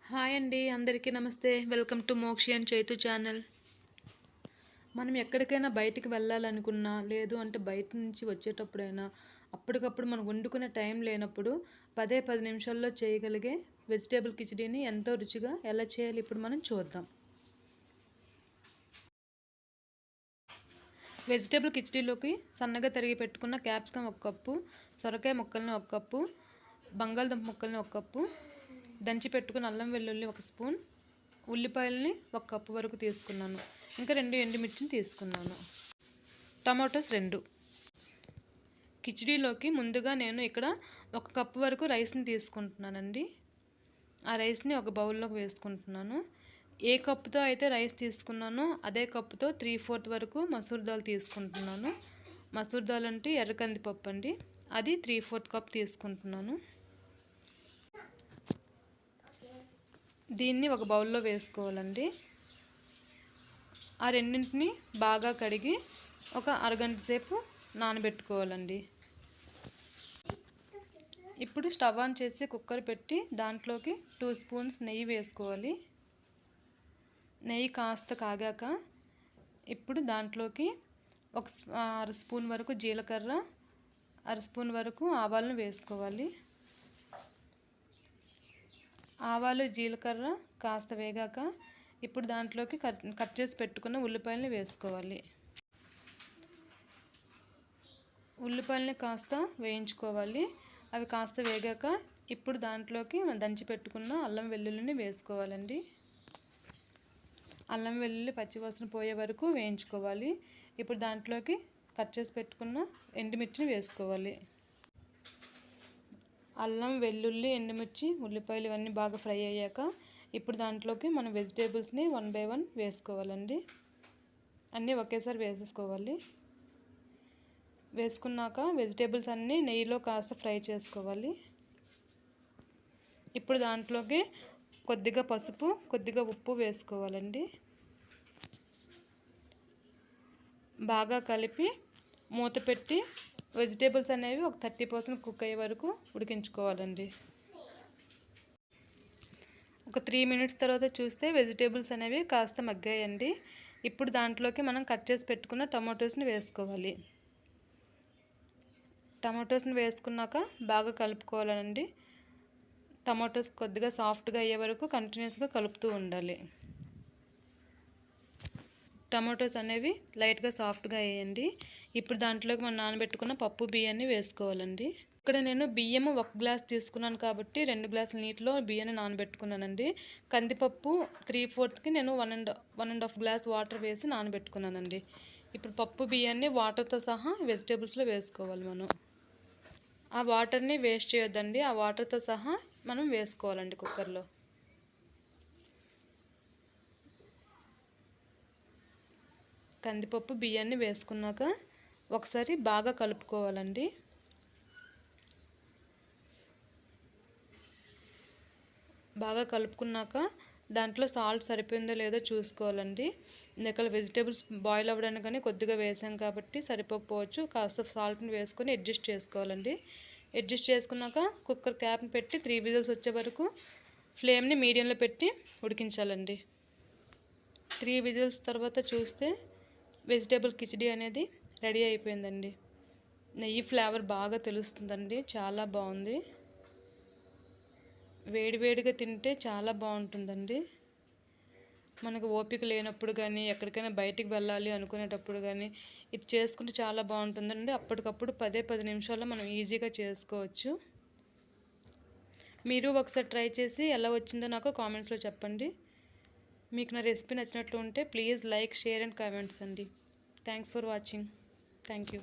Hi అండి, అందరికీ నమస్తే. Welcome to Mokshi and Chaitu channel. మనం ఎక్కడికైనా బయటికి వెళ్ళాలనుకున్నా, లేదు అంటే బయట నుంచి వచ్చేటప్పుడైనా అప్పటికప్పుడు మనం వండుకునే టైం లేనప్పుడు 10 నిమిషాల్లో చేయగలిగే వెజిటేబుల్ కిచడీని ఎంతో రుచిగా ఎలా చేయాలి ఇప్పుడు మనం చూద్దాం. వెజిటేబుల్ కిచడీలోకి సన్నగా తరిగి పెట్టుకున్న క్యాప్సికమ్ 1 కప్పు, సొరకాయ ముక్కల్ని 1 కప్పు, బంగాళదుంప ముక్కల్ని 1 కప్పు, దంచి పెట్టుకున్న అల్లం వెల్లుల్లి 1 స్పూన్, ఉల్లిపాయలని 1 కప్పు వరకు తీసుకున్నాను. ఇంకా 2 ఎండుమిర్చిని తీసుకున్నాను. టమాటోస్ 2. కిచడీలోకి ముందుగా నేను ఇక్కడ 1 కప్పు వరకు రైస్ని తీసుకుంటున్నానండి. ఆ రైస్ని ఒక బౌల్లోకి వేసుకుంటున్నాను. ఏ కప్పుతో అయితే రైస్ తీసుకున్నానో అదే కప్పుతో 3/4 వరకు మసూర్ దాల్ తీసుకుంటున్నాను. మసూర్ దాల్ అంటే ఎర్ర కందిపప్పు అండి, అది 3/4 కప్ తీసుకుంటున్నాను. దీన్ని ఒక బౌల్లో వేసుకోవాలండి. ఆ రెండింటిని బాగా కడిగి ఒక అరగంట సేపు నానబెట్టుకోవాలండి. ఇప్పుడు స్టవ్ ఆన్ చేసి కుక్కర్ పెట్టి దాంట్లోకి 2 స్పూన్స్ నెయ్యి వేసుకోవాలి. నెయ్యి కాస్త కాగాక ఇప్పుడు దాంట్లోకి 1 స్పూన్ వరకు జీలకర్ర, 1 స్పూన్ వరకు ఆవాలను వేసుకోవాలి. ఆవాలు జీలకర్ర కాస్త వేగాక ఇప్పుడు దాంట్లోకి కట్ చేసి పెట్టుకున్న ఉల్లిపాయలని వేసుకోవాలి. ఉల్లిపాయలని కాస్త వేయించుకోవాలి. అవి కాస్త వేగాక ఇప్పుడు దాంట్లోకి దంచి పెట్టుకున్న అల్లం వెల్లుల్లిని వేసుకోవాలండి. అల్లం వెల్లుల్లి పచ్చివాసన పోయే వరకు వేయించుకోవాలి. ఇప్పుడు దాంట్లోకి కట్ చేసి పెట్టుకున్న ఎండుమిర్చిని వేసుకోవాలి. అల్లం వెల్లుల్లి ఎండుమిర్చి ఉల్లిపాయలు ఇవన్నీ బాగా ఫ్రై అయ్యాక ఇప్పుడు దాంట్లోకి మనం వెజిటేబుల్స్ని 1 బై 1 వేసుకోవాలండి. అన్నీ ఒకేసారి వేసేసుకోవాలి. వేసుకున్నాక వెజిటేబుల్స్ అన్నీ నెయ్యిలో కాస్త ఫ్రై చేసుకోవాలి. ఇప్పుడు దాంట్లోకి కొద్దిగా పసుపు, కొద్దిగా ఉప్పు వేసుకోవాలండి. బాగా కలిపి మూత పెట్టి వెజిటేబుల్స్ అనేవి ఒక 30% కుక్ అయ్యే వరకు ఉడికించుకోవాలండి. ఒక 3 మినిట్స్ తర్వాత చూస్తే వెజిటేబుల్స్ అనేవి కాస్త మగ్గాయండి. ఇప్పుడు దాంట్లోకి మనం కట్ చేసి పెట్టుకున్న టమాటోస్ని వేసుకోవాలి. టమాటోస్ని వేసుకున్నాక బాగా కలుపుకోవాలండి. టమాటోస్ కొద్దిగా సాఫ్ట్గా అయ్యే వరకు కంటిన్యూస్గా కలుపుతూ ఉండాలి. టమాటోస్ అనేవి లైట్గా సాఫ్ట్గా వేయండి. ఇప్పుడు దాంట్లోకి మనం నానబెట్టుకున్న పప్పు బియ్యాన్ని వేసుకోవాలండి. ఇక్కడ నేను బియ్యము 1 గ్లాస్ తీసుకున్నాను కాబట్టి 2 గ్లాసుల నీటిలో బియ్యాన్ని నానబెట్టుకున్నానండి. కందిపప్పు 3/4కి నేను 1.5 గ్లాస్ వాటర్ వేసి నానబెట్టుకున్నానండి. ఇప్పుడు పప్పు బియ్యాన్ని వాటర్తో సహా వెజిటేబుల్స్లో వేసుకోవాలి. మనం ఆ వాటర్ని వేస్ట్ చేయొద్దండి. ఆ వాటర్తో సహా మనం వేసుకోవాలండి కుక్కర్లో. కందిపప్పు బియ్యాన్ని వేసుకున్నాక ఒకసారి బాగా కలుపుకోవాలండి. బాగా కలుపుకున్నాక దాంట్లో సాల్ట్ సరిపోయిందో లేదో చూసుకోవాలండి. ఇందాక వెజిటేబుల్స్ బాయిల్ అవ్వడానికి కానీ కొద్దిగా వేసాం కాబట్టి సరిపోకపోవచ్చు. కాస్త సాల్ట్ని వేసుకొని అడ్జస్ట్ చేసుకోవాలండి. అడ్జస్ట్ చేసుకున్నాక కుక్కర్ క్యాప్ని పెట్టి 3 విజిల్స్ వచ్చే వరకు ఫ్లేమ్ని మీడియంలో పెట్టి ఉడికించాలండి. 3 విజిల్స్ తర్వాత చూస్తే వెజిటేబుల్ కిచడీ అనేది రెడీ అయిపోయిందండి. నెయ్యి ఫ్లేవర్ బాగా తెలుస్తుందండి, చాలా బాగుంది. వేడివేడిగా తింటే చాలా బాగుంటుందండి. మనకు ఓపిక లేనప్పుడు కానీ ఎక్కడికైనా బయటికి వెళ్ళాలి అనుకునేటప్పుడు కానీ ఇది చేసుకుంటే చాలా బాగుంటుందండి. అప్పటికప్పుడు 10 నిమిషాల్లో మనం ఈజీగా చేసుకోవచ్చు. మీరు ఒకసారి ట్రై చేసి ఎలా వచ్చిందో నాకు కామెంట్స్లో చెప్పండి. మీకు నా రెసిపీ నచ్చినట్లు ఉంటే please like, share and comments అండి. Thanks for watching. Thank you.